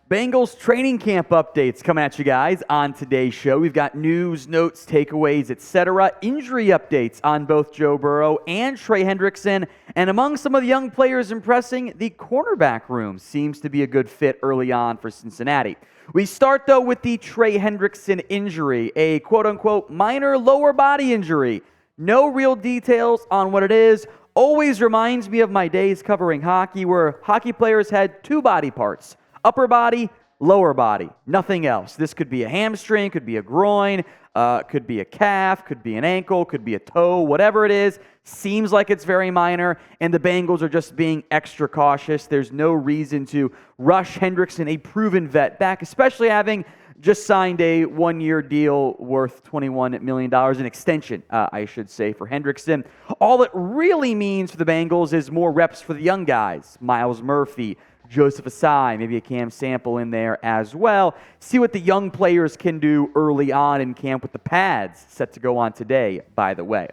Bengals training camp updates coming at you guys on today's show. We've got news, notes, takeaways, etc. Injury updates on both Joe Burrow and Trey Hendrickson. And among some of the young players impressing, the cornerback room seems to be a good fit early on for Cincinnati. We start, though, with the Trey Hendrickson injury, a quote-unquote minor lower body injury. No real details on what it is. Always reminds me of my days covering hockey, where hockey players had two body parts. Upper body, lower body, nothing else. This could be a hamstring, could be a groin, could be a calf, could be an ankle, could be a toe, whatever it is. Seems like it's very minor, and the Bengals are just being extra cautious. There's no reason to rush Hendrickson, a proven vet, back, especially having just signed a one-year deal worth $21 million, an extension, I should say, for Hendrickson. All it really means for the Bengals is more reps for the young guys, Myles Murphy, Joseph Asai, maybe a Cam Sample in there as well. See what the young players can do early on in camp with the pads set to go on today, by the way.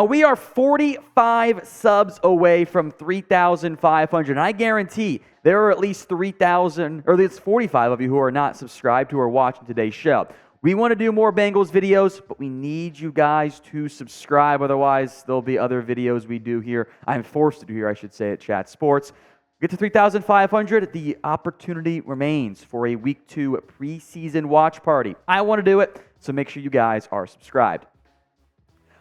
We are 45 subs away from 3,500, and I guarantee there are at least 3,000, or at least 45 of you who are not subscribed who are watching today's show. We want to do more Bengals videos, but we need you guys to subscribe. Otherwise, there'll be other videos we do here. I'm forced to do here, I should say, at Chat Sports. Get to 3,500, the opportunity remains for a Week 2 preseason watch party. I want to do it, so make sure you guys are subscribed.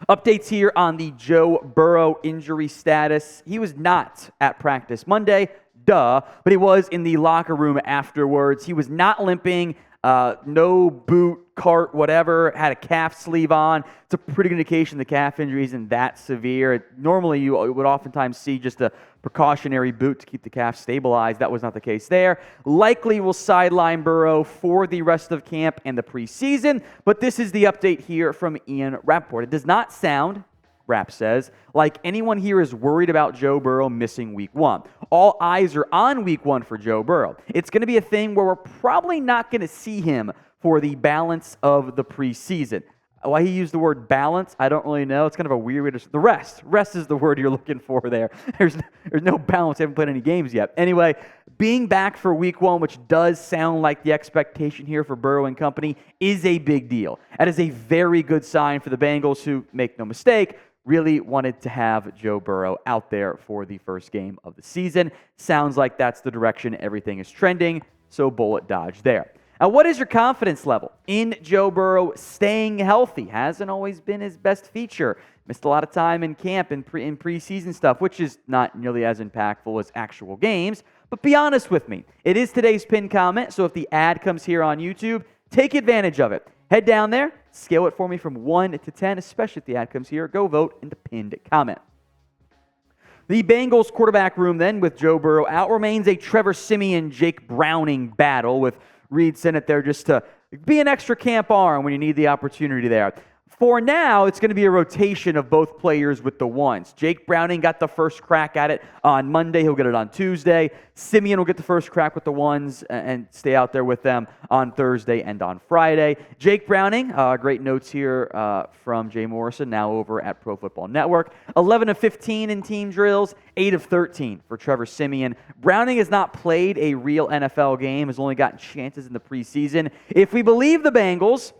Updates here on the Joe Burrow injury status. He was not at practice Monday, but he was in the locker room afterwards. He was not limping, no boot, cart, whatever, had a calf sleeve on. It's a pretty good indication the calf injury isn't that severe. Normally, you would oftentimes see just a precautionary boot to keep the calf stabilized. That was not the case there. Likely will sideline Burrow for the rest of camp and the preseason, but this is the update here from Ian Rappaport. It does not sound, Rapp says, like anyone here is worried about Joe Burrow missing Week 1. All eyes are on Week 1 for Joe Burrow. It's going to be a thing where we're probably not going to see him for the balance of the preseason. Why he used the word balance, I don't really know. It's kind of a weird way to... The rest is the word you're looking for there. There's no balance. I haven't played any games yet. Anyway, being back for Week 1, which does sound like the expectation here for Burrow and company, is a big deal. That is a very good sign for the Bengals, who, make no mistake, really wanted to have Joe Burrow out there for the first game of the season. Sounds like that's the direction everything is trending, so bullet dodge there. Now, what is your confidence level in Joe Burrow staying healthy? Hasn't always been his best feature. Missed a lot of time in camp and in preseason stuff, which is not nearly as impactful as actual games. But be honest with me. It is today's pinned comment, so if the ad comes here on YouTube, take advantage of it. Head down there, scale it for me from 1 to 10, especially if the ad comes here. Go vote in the pinned comment. The Bengals quarterback room then, with Joe Burrow out, remains a Trevor Siemian, Jake Browning battle, with Reed sent it there just to be an extra camp arm when you need the opportunity there. For now, it's going to be a rotation of both players with the ones. Jake Browning got the first crack at it on Monday. He'll get it on Tuesday. Siemian will get the first crack with the ones and stay out there with them on Thursday and on Friday. Jake Browning, great notes here from Jay Morrison, now over at Pro Football Network. 11 of 15 in team drills, 8 of 13 for Trevor Siemian. Browning has not played a real NFL game, has only gotten chances in the preseason. If we believe the Bengals,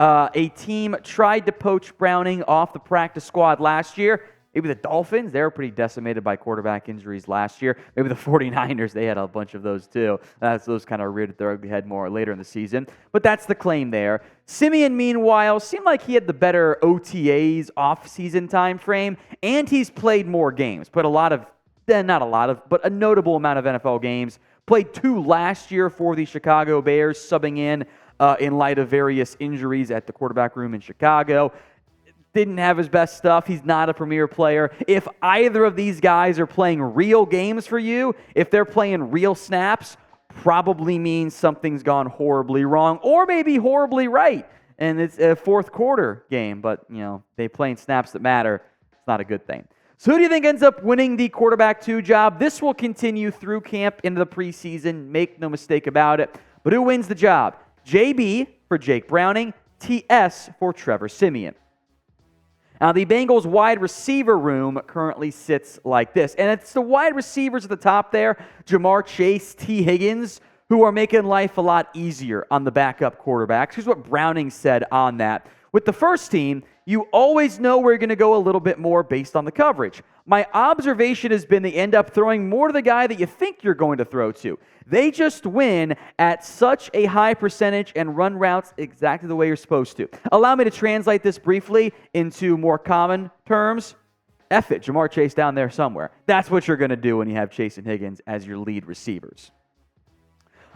a team tried to poach Browning off the practice squad last year. Maybe the Dolphins, they were pretty decimated by quarterback injuries last year. Maybe the 49ers, they had a bunch of those too. Those kind of reared their ugly head more later in the season. But that's the claim there. Siemian, meanwhile, seemed like he had the better OTAs off-season time frame, and he's played more games. Played but a notable amount of NFL games. Played 2 last year for the Chicago Bears, subbing in light of various injuries at the quarterback room in Chicago. Didn't have his best stuff. He's not a premier player. If either of these guys are playing real games for you, if they're playing real snaps, probably means something's gone horribly wrong, or maybe horribly right. And it's a fourth quarter game, but they playing snaps that matter. It's not a good thing. So who do you think ends up winning the quarterback 2 job? This will continue through camp into the preseason. Make no mistake about it. But who wins the job? JB for Jake Browning, TS for Trevor Siemian. Now, the Bengals wide receiver room currently sits like this. And it's the wide receivers at the top there, Jamar Chase, T. Higgins, who are making life a lot easier on the backup quarterbacks. Here's what Browning said on that. With the first team, you always know where you're going to go a little bit more based on the coverage. My observation has been they end up throwing more to the guy that you think you're going to throw to. They just win at such a high percentage and run routes exactly the way you're supposed to. Allow me to translate this briefly into more common terms. F it, Jamar Chase down there somewhere. That's what you're going to do when you have Chase and Higgins as your lead receivers.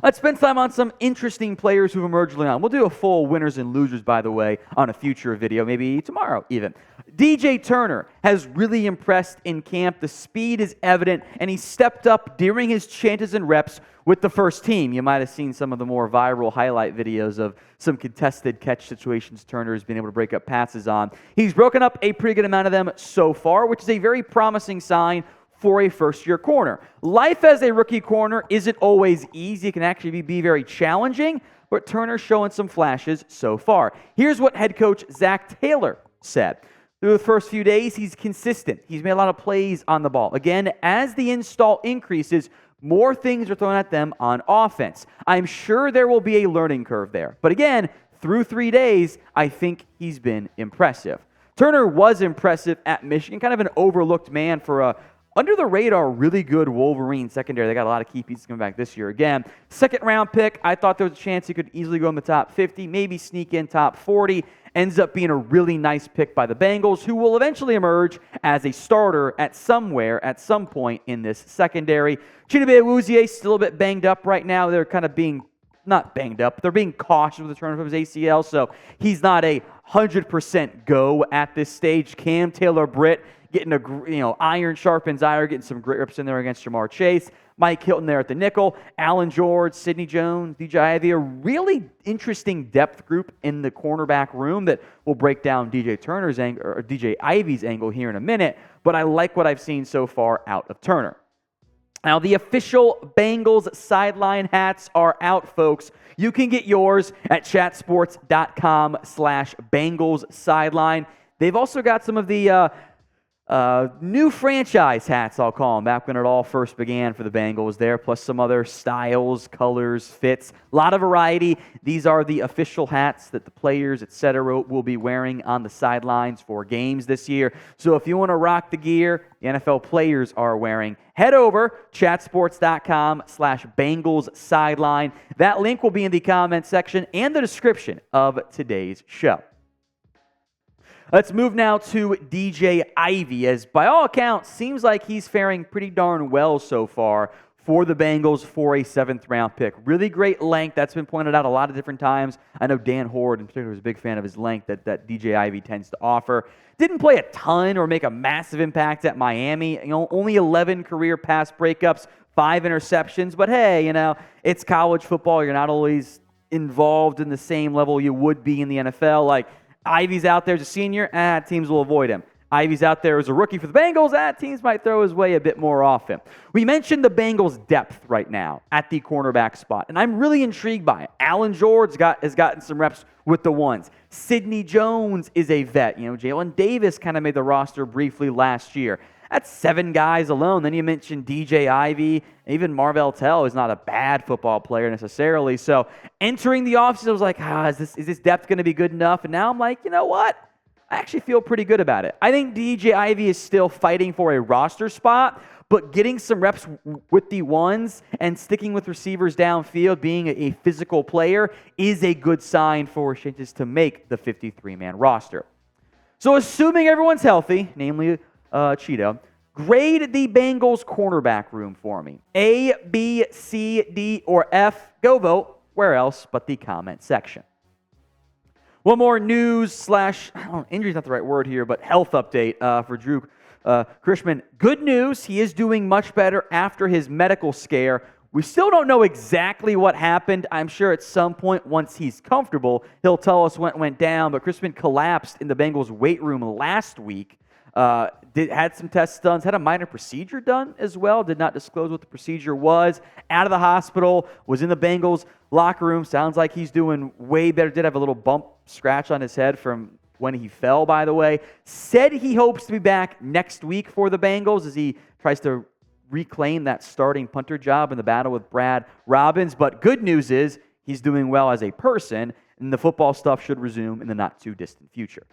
Let's spend time on some interesting players who've emerged early on. We'll do a full winners and losers, by the way, on a future video, maybe tomorrow even. DJ Turner has really impressed in camp. The speed is evident, and he stepped up during his chances and reps with the first team. You might have seen some of the more viral highlight videos of some contested catch situations Turner has been able to break up passes on. He's broken up a pretty good amount of them so far, which is a very promising sign for a first-year corner. Life as a rookie corner isn't always easy. It can actually be very challenging, but Turner's showing some flashes so far. Here's what head coach Zach Taylor said. Through the first few days, he's consistent. He's made a lot of plays on the ball. Again, as the install increases, more things are thrown at them on offense. I'm sure there will be a learning curve there. But again, through 3 days, I think he's been impressive. Turner was impressive at Michigan, kind of an overlooked man for a under-the-radar, really good Wolverine secondary. They got a lot of key pieces coming back this year. Again, second-round pick. I thought there was a chance he could easily go in the top 50, maybe sneak in top 40. Ends up being a really nice pick by the Bengals, who will eventually emerge as a starter at some point in this secondary. Chidobe Awuzie still a bit banged up right now. They're kind of being, not banged up, they're being cautious with the turn of his ACL, so he's not a 100% go at this stage. Cam Taylor-Britt getting iron sharpens iron, getting some great reps in there against Jamar Chase. Mike Hilton there at the nickel. Allen George, Sidney Jones, DJ Ivey, a really interesting depth group in the cornerback room that will break down DJ Turner's angle, or DJ Ivey's angle here in a minute, but I like what I've seen so far out of Turner. Now, the official Bengals sideline hats are out, folks. You can get yours at chatsports.com/Bengals sideline. They've also got some of the new franchise hats, I'll call them, back when it all first began for the Bengals there, plus some other styles, colors, fits, a lot of variety. These are the official hats that the players, etc., will be wearing on the sidelines for games this year. So if you want to rock the gear the NFL players are wearing, head over chatsports.com/Bengals sideline. That link will be in the comment section and the description of today's show. Let's move now to DJ Ivey, as by all accounts, seems like he's faring pretty darn well so far for the Bengals for a 7th-round pick. Really great length. That's been pointed out a lot of different times. I know Dan Horde in particular is a big fan of his length that DJ Ivey tends to offer. Didn't play a ton or make a massive impact at Miami. Only 11 career pass breakups, 5 interceptions. But hey, it's college football. You're not always involved in the same level you would be in the NFL. Like, Ivey's out there as a senior, teams will avoid him. Ivey's out there as a rookie for the Bengals, teams might throw his way a bit more often. We mentioned the Bengals' depth right now at the cornerback spot, and I'm really intrigued by it. Allen George has gotten some reps with the ones. Sidney Jones is a vet. Jalen Davis kind of made the roster briefly last year. That's 7 guys alone. Then you mentioned DJ Ivey. Even Marvell Tell is not a bad football player necessarily. So entering the offseason, I was like, is this depth going to be good enough? And now I'm like, you know what? I actually feel pretty good about it. I think DJ Ivey is still fighting for a roster spot, but getting some reps with the ones and sticking with receivers downfield, being a physical player, is a good sign for chances to make the 53-man roster. So assuming everyone's healthy, namely Cheeto, grade the Bengals cornerback room for me. A, B, C, D, or F. Go vote. Where else but the comment section. One more news / injury is not the right word here, but health update for Drue Chrisman. Good news, he is doing much better after his medical scare. We still don't know exactly what happened. I'm sure at some point, once he's comfortable, he'll tell us what went down. But Chrisman collapsed in the Bengals weight room last week. Had some tests done, had a minor procedure done as well, did not disclose what the procedure was, out of the hospital, was in the Bengals locker room, sounds like he's doing way better, did have a little bump scratch on his head from when he fell, by the way, said he hopes to be back next week for the Bengals as he tries to reclaim that starting punter job in the battle with Brad Robbins. But good news is he's doing well as a person, and the football stuff should resume in the not-too-distant future.